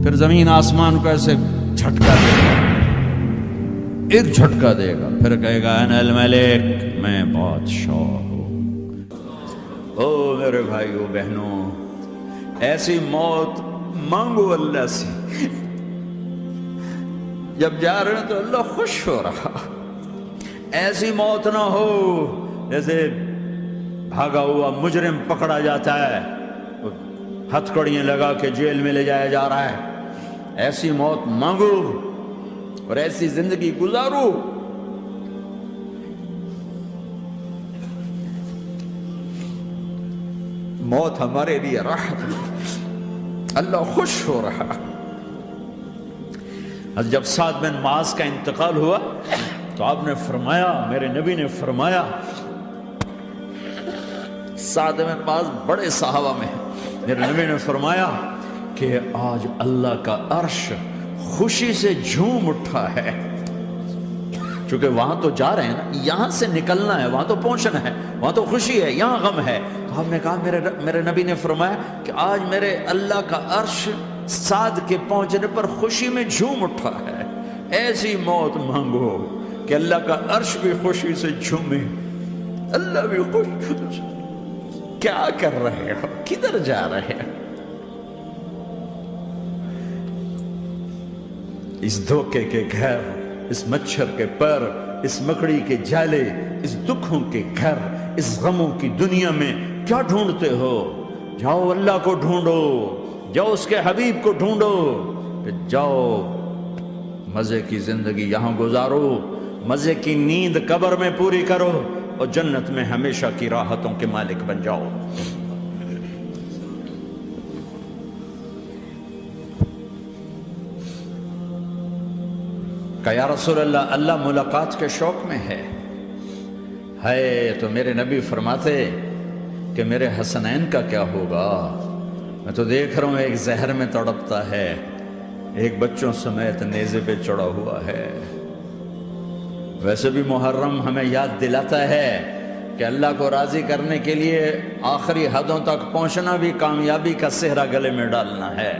پھر زمین آسمان کو ایسے جھٹکا دے گا، ایک جھٹکا دے گا، پھر کہے گا انا الملک، میں بادشاہ ہوں۔ او میرے بھائیو بہنوں، ایسی موت مانگو اللہ سے، جب جا رہے ہیں تو اللہ خوش ہو رہا۔ ایسی موت نہ ہو جیسے بھاگا ہوا مجرم پکڑا جاتا ہے، ہتھکڑیاں لگا کے جیل میں لے جایا جا رہا ہے۔ ایسی موت مانگو اور ایسی زندگی گزارو۔ موت ہمارے لیے راحت ہے، اللہ خوش ہو رہا۔ جب سعد بن معاذ کا انتقال ہوا تو آپ نے فرمایا، میرے نبی نے فرمایا، سعد بن معاذ بڑے صحابہ میں ہیں، میرے نبی نے فرمایا کہ آج اللہ کا عرش خوشی سے جھوم اٹھا ہے، چونکہ وہاں تو جا رہے ہیں نا، یہاں سے نکلنا ہے، وہاں تو پہنچنا ہے، وہاں تو خوشی ہے، یہاں غم ہے۔ تو آپ نے کہا، میرے نبی نے فرمایا کہ آج میرے اللہ کا عرش سعد کے پہنچنے پر خوشی میں جھوم اٹھا ہے۔ ایسی موت مانگو کہ اللہ کا عرش بھی خوشی سے جھومے، اللہ بھی خوش۔ کیا کر رہے ہو؟ کدھر جا رہے ہو؟ اس دھوکے کے گھر، اس مچھر کے پر، اس مکڑی کے جالے، اس دکھوں کے گھر، اس غموں کی دنیا میں کیا ڈھونڈتے ہو؟ جاؤ اللہ کو ڈھونڈو، جاؤ اس کے حبیب کو ڈھونڈو، کہ جاؤ مزے کی زندگی یہاں گزارو، مزے کی نیند قبر میں پوری کرو، اور جنت میں ہمیشہ کی راحتوں کے مالک بن جاؤ۔ کہ یا رسول اللہ، اللہ ملاقات کے شوق میں ہے۔ تو میرے نبی فرماتے کہ میرے حسنین کا کیا ہوگا؟ میں تو دیکھ رہا ہوں ایک زہر میں تڑپتا ہے، ایک بچوں سمیت نیزے پہ چڑھا ہوا ہے۔ ویسے بھی محرم ہمیں یاد دلاتا ہے کہ اللہ کو راضی کرنے کے لیے آخری حدوں تک پہنچنا بھی کامیابی کا صحرا گلے میں ڈالنا ہے۔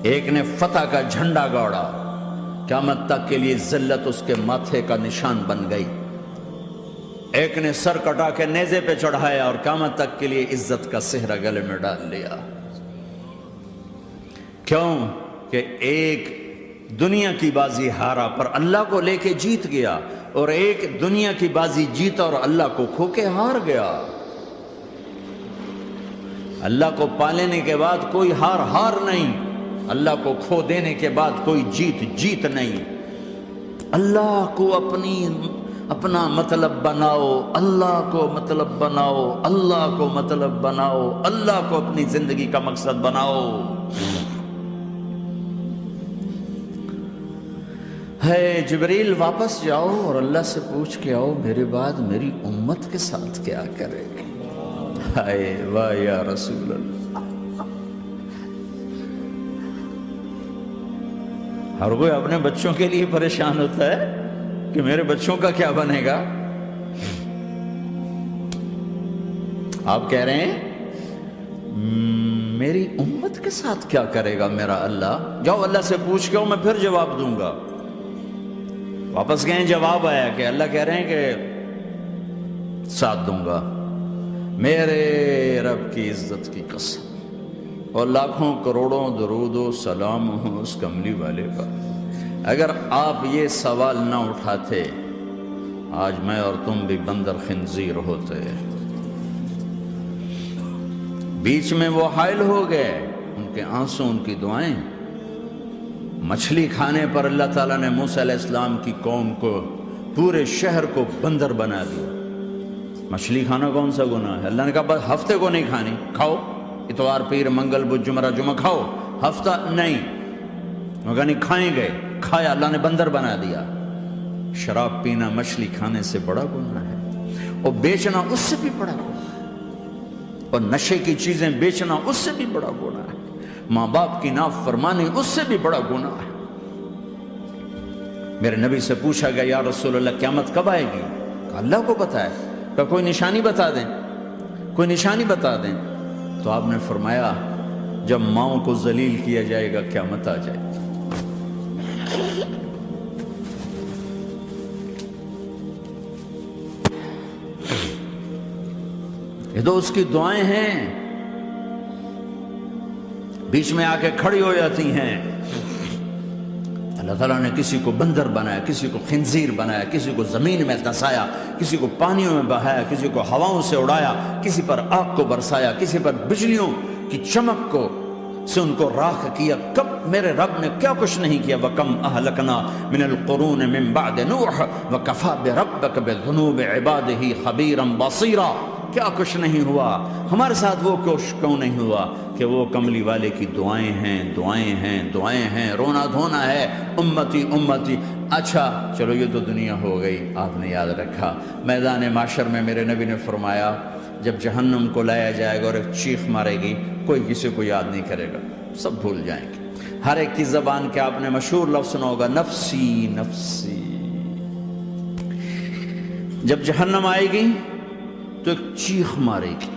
ایک نے فتح کا جھنڈا گاڑا، قیامت تک کے لیے ذلت اس کے ماتھے کا نشان بن گئی۔ ایک نے سر کٹا کے نیزے پہ چڑھایا اور قیامت تک کے لیے عزت کا صحرا گلے میں ڈال لیا۔ کیوں کہ ایک دنیا کی بازی ہارا پر اللہ کو لے کے جیت گیا، اور ایک دنیا کی بازی جیتا اور اللہ کو کھو کے ہار گیا۔ اللہ کو پانے کے بعد کوئی ہار نہیں، اللہ کو کھو دینے کے بعد کوئی جیت نہیں۔ اللہ کو اپنا مطلب بناؤ، اللہ کو مطلب بناؤ، اللہ کو مطلب بناؤ، اللہ کو اپنی زندگی کا مقصد بناؤ۔ جبریل واپس جاؤ اور اللہ سے پوچھ کے آؤ، میرے بعد میری امت کے ساتھ کیا کرے گی؟ واہ یا رسول اللہ۔ ہر کوئی اپنے بچوں کے لیے پریشان ہوتا ہے کہ میرے بچوں کا کیا بنے گا۔ آپ کہہ رہے ہیں میری امت کے ساتھ کیا کرے گا میرا اللہ؟ جاؤ اللہ سے پوچھ کے میں پھر جواب دوں گا۔ واپس گئے، جواب آیا کہ اللہ کہہ رہے ہیں کہ ساتھ دوں گا، میرے رب کی عزت کی قسم، اور لاکھوں کروڑوں درود و سلام ہوں اس کملی والے کا۔ اگر آپ یہ سوال نہ اٹھاتے، آج میں اور تم بھی بندر خنزیر ہوتے۔ بیچ میں وہ حائل ہو گئے، ان کے آنسو، ان کی دعائیں۔ مچھلی کھانے پر اللہ تعالیٰ نے موسیٰ علیہ السلام کی قوم کو، پورے شہر کو بندر بنا دیا۔ مچھلی کھانا کون سا گناہ ہے؟ اللہ نے کہا بس ہفتے کو نہیں کھانی، کھاؤ، اتوار پیر منگل بدھ جمعہ جمعہ کھاؤ، ہفتہ نہیں۔ مگر نہیں کھائیں گے، کھایا، اللہ نے بندر بنا دیا۔ شراب پینا مچھلی کھانے سے بڑا گناہ ہے، اور بیچنا اس سے بھی بڑا گناہ ہے، اور نشے کی چیزیں بیچنا اس سے بھی بڑا گناہ ہے، ماں باپ کی نافرمانی اس سے بھی بڑا گناہ ہے۔ میرے نبی سے پوچھا گیا یا رسول اللہ قیامت کب آئے گی؟ کہا اللہ کو پتہ ہے۔ کہا کوئی نشانی بتا دیں، کوئی نشانی بتا دیں۔ تو آپ نے فرمایا جب ماؤں کو ذلیل کیا جائے گا قیامت آ جائے گی۔ یہ تو اس کی دعائیں ہیں، بیچ میں آ کے کھڑی ہو جاتی ہیں۔ اللہ تعالیٰ نے کسی کو بندر بنایا، کسی کو خنزیر بنایا، کسی کو زمین میں دھسایا، کسی کو پانیوں میں بہایا، کسی کو ہواؤں سے اڑایا، کسی پر آگ کو برسایا، کسی پر بجلیوں کی چمک کو سے ان کو راکھ کیا۔ کب میرے رب نے کیا کچھ نہیں کیا۔ وَكَمْ أَهْلَكْنَا مِنَ الْقُرُونِ مِن بَعْدِ نُوحٍ وَكَفَىٰ بِرَبِّكَ بِذُنُوبِ عِبَادِهِ خَبِيرًا بَصِيرًا۔ کیا کچھ نہیں ہوا ہمارے ساتھ، وہ کچھ کیوں نہیں ہوا کہ وہ کملی والے کی دعائیں ہیں، دعائیں ہیں، دعائیں ہیں، رونا دھونا ہے، امتی امتی۔ اچھا چلو یہ تو دنیا ہو گئی، آپ نے یاد رکھا میدان معاشر میں میرے نبی نے فرمایا جب جہنم کو لایا جائے گا اور ایک چیخ مارے گی، کوئی کسی کو یاد نہیں کرے گا، سب بھول جائیں گے۔ ہر ایک کی زبان کے آپ نے مشہور لفظ سنا ہوگا، نفسی نفسی۔ جب جہنم آئے گی تو ایک چیخ مارے گی،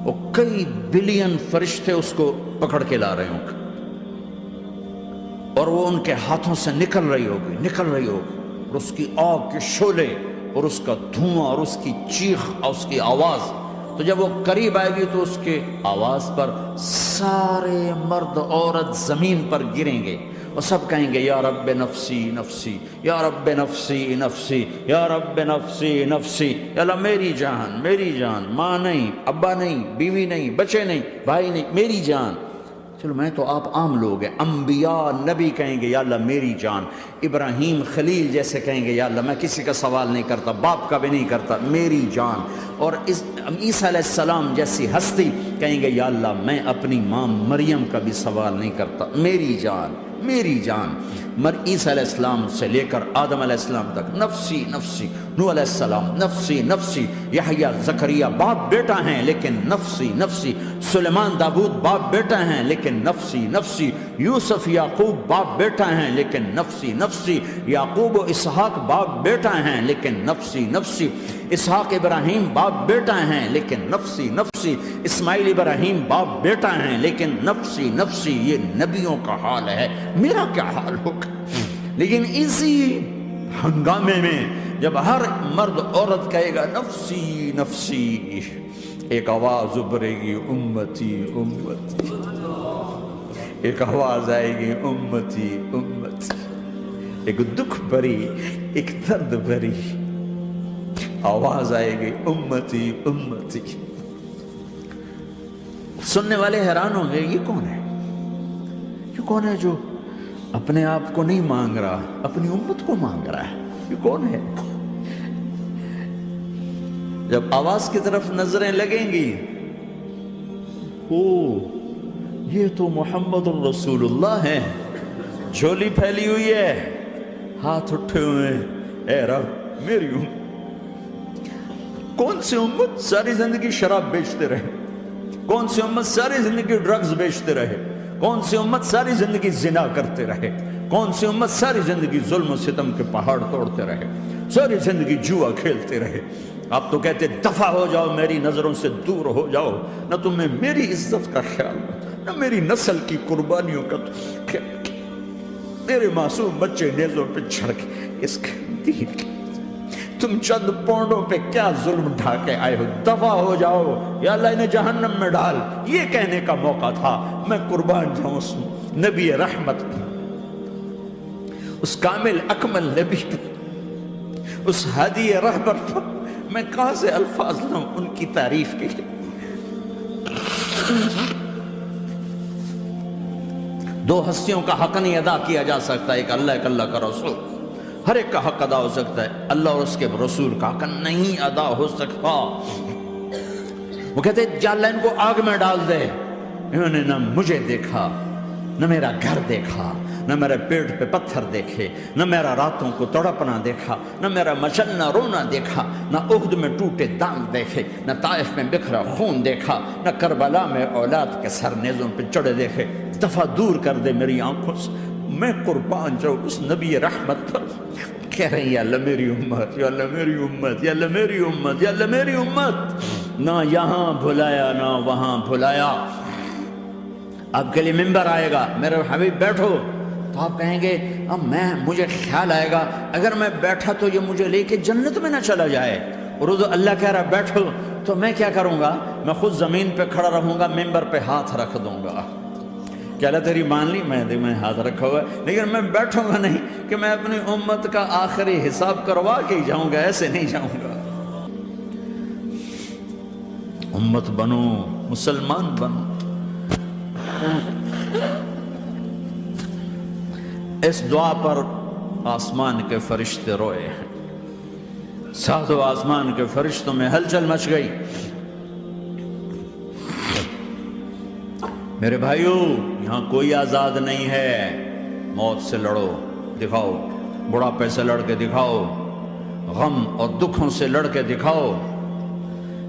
اور کئی بلین فرشتے اس کو پکڑ کے لا رہے ہوں گے، اور وہ ان کے ہاتھوں سے نکل رہی ہوگی اور اس کی آگ کے شعلے اور اس کا دھواں اور اس کی چیخ اور اس کی آواز، تو جب وہ قریب آئے گی تو اس کے آواز پر سارے مرد عورت زمین پر گریں گے اور سب کہیں گے یا رب نفسی نفسی، یا رب نفسی نفسی، یا رب نفسی نفسی۔ یا اللہ میری جان، میری جان، ماں نہیں، ابا نہیں، بیوی نہیں، بچے نہیں، بھائی نہیں، میری جان۔ چلو میں تو آپ عام لوگ ہیں، انبیاء نبی کہیں گے یا اللہ میری جان، ابراہیم خلیل جیسے کہیں گے یا اللہ میں کسی کا سوال نہیں کرتا، باپ کا بھی نہیں کرتا، میری جان۔ اور عیسیٰ علیہ السلام جیسی ہستی کہیں گے یا اللہ میں اپنی ماں مریم کا بھی سوال نہیں کرتا، میری جان، میری جان۔ عیسیٰ علیہ السلام سے لے کر آدم علیہ السلام تک نفسی نفسی، نوح علیہ السلام نفسی نفسی، یحییٰ زکریا باپ بیٹا ہیں لیکن نفسی نفسی، سلیمان داؤد باپ بیٹا ہیں لیکن نفسی نفسی، یوسف یعقوب باپ بیٹا ہیں لیکن نفسی نفسی، یعقوب و اسحاق باپ بیٹا ہیں لیکن نفسی نفسی، اسحاق ابراہیم باپ بیٹا ہیں لیکن نفسی نفسی، اسماعیل ابراہیم باپ بیٹا ہیں لیکن نفسی نفسی۔ یہ نبیوں کا حال ہے، میرا کیا حال ہوگا؟ لیکن اسی ہنگامے میں جب ہر مرد عورت کہے گا نفسی نفسی، ایک آواز ابھرے گی امتی امتی، ایک آواز آئے گی امتی امتی، ایک دکھ بھری، ایک درد بھری آواز آئے گی امتی امتی۔ سننے والے حیران ہوں گے یہ کون ہے، یہ کون ہے جو اپنے آپ کو نہیں مانگ رہا، اپنی امت کو مانگ رہا ہے، یہ کون ہے؟ جب آواز کی طرف نظریں لگیں گی، او یہ تو محمد الرسول اللہ ہے، جھولی پھیلی ہوئی ہے، ہاتھ اٹھے ہوئے ہیں، اے رب میری امت۔ کون سی امت ساری زندگی شراب بیچتے رہے، کون سی امت ساری زندگی ڈرگز بیچتے رہے، کون سی امت ساری زندگی زنا کرتے رہے، کون سی امت ساری زندگی ظلم و ستم کے پہاڑ توڑتے رہے، ساری زندگی جوا کھیلتے رہے۔ آپ تو کہتے دفع ہو جاؤ، میری نظروں سے دور ہو جاؤ، نہ تمہیں میری عزت کا خیال، نہ میری نسل کی قربانیوں کا خیال، میرے معصوم بچے نیزوں پہ چڑھ کے اس کے دین کی تم چند پونڈوں پہ کیا ظلم ڈھا کے آئے ہو، دفع ہو جاؤ، یا اللہ انہیں جہنم میں ڈال۔ یہ کہنے کا موقع تھا، میں قربان جاؤں اس نبی رحمت پر، اس کامل اکمل نبی پر، اس ہادی رہبر پر۔ میں کہاں سے الفاظ لوں ان کی تعریف کے لیے؟ دو ہستیوں کا حق نہیں ادا کیا جا سکتا، ایک اللہ، ایک اللہ کا رسول۔ ہر ایک کا حق ادا ہو سکتا ہے، اللہ اور اس کے رسول کا حق نہیں ادا ہو سکتا۔ وہ کہتے ہیں جا اللہ ان کو آگ میں ڈال دے، انہوں نے نہ مجھے دیکھا، نہ میرا گھر دیکھا، نہ میرے پیٹ پہ پتھر دیکھے، نہ میرا راتوں کو تڑپنا دیکھا، نہ میرا مچلنا رونا دیکھا، نہ احد میں ٹوٹے دانت دیکھے، نہ طائف میں بکھرا خون دیکھا، نہ کربلا میں اولاد کے سر نیزوں پہ چڑھے دیکھے۔ دفعہ دور کر دے میری آنکھوں سے، میں قربان جاؤں اس نبی رحمت پر۔ کہہ رہے ہیں یا اللہ میری امت، یا اللہ میری امت، یا اللہ میری امت، یا اللہ میری امت۔ نہ یہاں بھلایا نہ وہاں بھلایا، آپ کے لیے ممبر آئے گا، میرے حبیب بیٹھو، تو آپ کہیں گے اب مجھے خیال آئے گا اگر میں بیٹھا تو یہ مجھے لے کے جنت میں نہ چلا جائے، اور اللہ کہہ رہا بیٹھو، تو میں کیا کروں گا؟ میں خود زمین پہ کھڑا رہوں گا، ممبر پہ ہاتھ رکھ دوں گا، کہ اللہ تیری مان لی، میں ہاتھ رکھا ہوا ہے، لیکن میں بیٹھوں گا نہیں کہ میں اپنی امت کا آخری حساب کروا کے ہی جاؤں گا، ایسے نہیں جاؤں گا۔ امت بنو، مسلمان بنو۔ اس دعا پر آسمان کے فرشتے روئے ہیں، ساتوں آسمان کے فرشتوں میں ہلچل مچ گئی۔ میرے بھائیو، یہاں کوئی آزاد نہیں ہے، موت سے لڑو، دکھاؤ، بڑھاپے سے لڑ کے دکھاؤ، غم اور دکھوں سے لڑ کے دکھاؤ،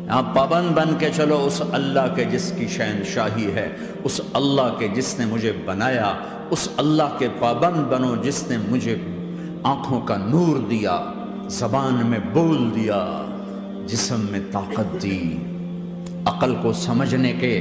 یہاں پابند بن کے چلو اس اللہ کے جس کی شہنشاہی ہے، اس اللہ کے جس نے مجھے بنایا، اس اللہ کے پابند بنو جس نے مجھے آنکھوں کا نور دیا، زبان میں بول دیا، جسم میں طاقت دی، عقل کو سمجھنے کے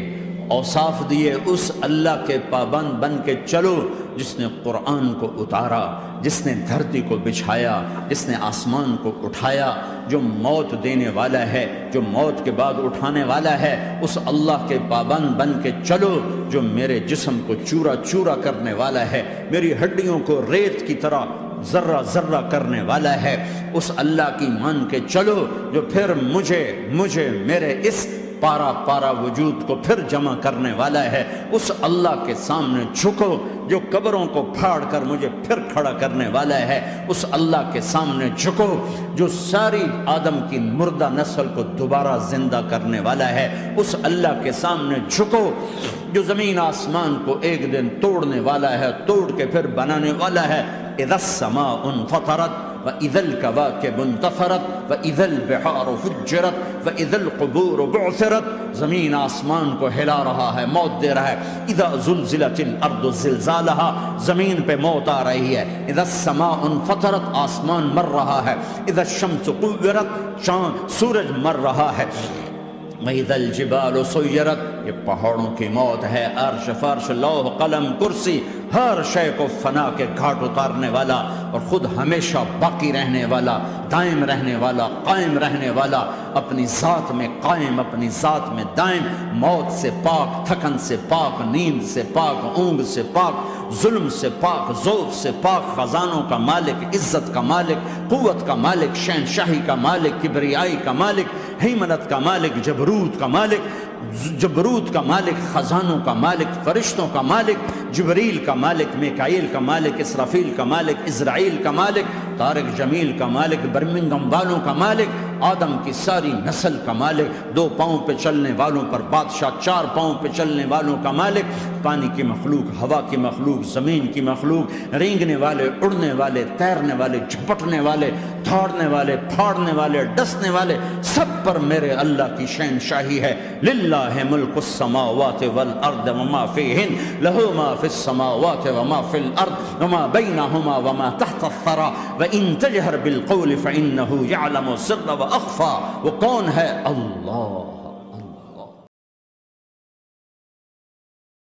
اوصاف دیے، اس اللہ کے پابند بن کے چلو جس نے قرآن کو اتارا، جس نے دھرتی کو بچھایا، جس نے آسمان کو اٹھایا، جو موت دینے والا ہے، جو موت کے بعد اٹھانے والا ہے، اس اللہ کے پابند بن کے چلو جو میرے جسم کو چورا چورا کرنے والا ہے، میری ہڈیوں کو ریت کی طرح ذرہ ذرہ کرنے والا ہے، اس اللہ کی مان کے چلو جو پھر مجھے میرے اس پارا پارا وجود کو پھر جمع کرنے والا ہے، اس اللہ کے سامنے جھکو جو قبروں کو پھاڑ کر مجھے پھر کھڑا کرنے والا ہے، اس اللہ کے سامنے جھکو جو ساری آدم کی مردہ نسل کو دوبارہ زندہ کرنے والا ہے، اس اللہ کے سامنے جھکو جو زمین آسمان کو ایک دن توڑنے والا ہے، توڑ کے پھر بنانے والا ہے۔ اذا السماء انفطرت وَإِذَا الْكَوَاكِبُ انتَثَرَتْ وَإِذَا الْبِحَارُ فُجِّرَتْ وَإِذَا الْقُبُورُ بُعْثِرَتْ، زمین آسمان کو ہلا رہا ہے، موت دے رہا ہے۔ اِذَا زُلْزِلَتِ الْأَرْضُ زِلْزَالَهَا، زمین پہ موت آ رہی ہے۔ اِذَا السَّمَاءُ انفطرت، آسمان مر رہا ہے۔ اِذَا الشَّمْسُ كُوِّرَتْ، سورج مر رہا ہے۔ وَإِذَا الْجِبَالُ سُيِّرَتْ، یہ پہاڑوں کی موت ہے۔ عرش فرش لوح قلم کرسی، ہر شے کو فنا کے گھاٹ اتارنے والا اور خود ہمیشہ باقی رہنے والا، دائم رہنے والا، قائم رہنے والا، اپنی ذات میں قائم، اپنی ذات میں دائم، موت سے پاک، تھکن سے پاک، نیند سے پاک، اونگ سے پاک، ظلم سے پاک، ذوق سے پاک، خزانوں کا مالک، عزت کا مالک، قوت کا مالک، شہنشاہی کا مالک، کبریائی کا مالک، ہیمنت کا مالک، جبروت کا مالک، خزانوں کا مالک، فرشتوں کا مالک، جبریل کا مالک، میکائیل کا مالک، اسرافیل کا مالک، اسرائیل کا مالک، طارق جمیل کا مالک، برمنگم والوں کا مالک، آدم کی ساری نسل کا مالک، 2 پاؤں پہ چلنے والوں پر بادشاہ، 4 پاؤں پہ چلنے والوں کا مالک، پانی کی مخلوق، ہوا کی مخلوق، زمین کی مخلوق، رینگنے والے، اڑنے والے، تیرنے والے، جھپٹنے والے، دھاڑنے والے، پھاڑنے والے، ڈسنے والے، سب پر میرے اللہ کی شہنشاہی ہے۔ للہ ملک السماوات والارض وما فیہن، لہو ما فی السماوات وما فی الارض وما بینہما وما تحت الثری وان تجہر بالقول فانہ یعلم السر واخفی۔ وہ کون ہے؟ اللہ۔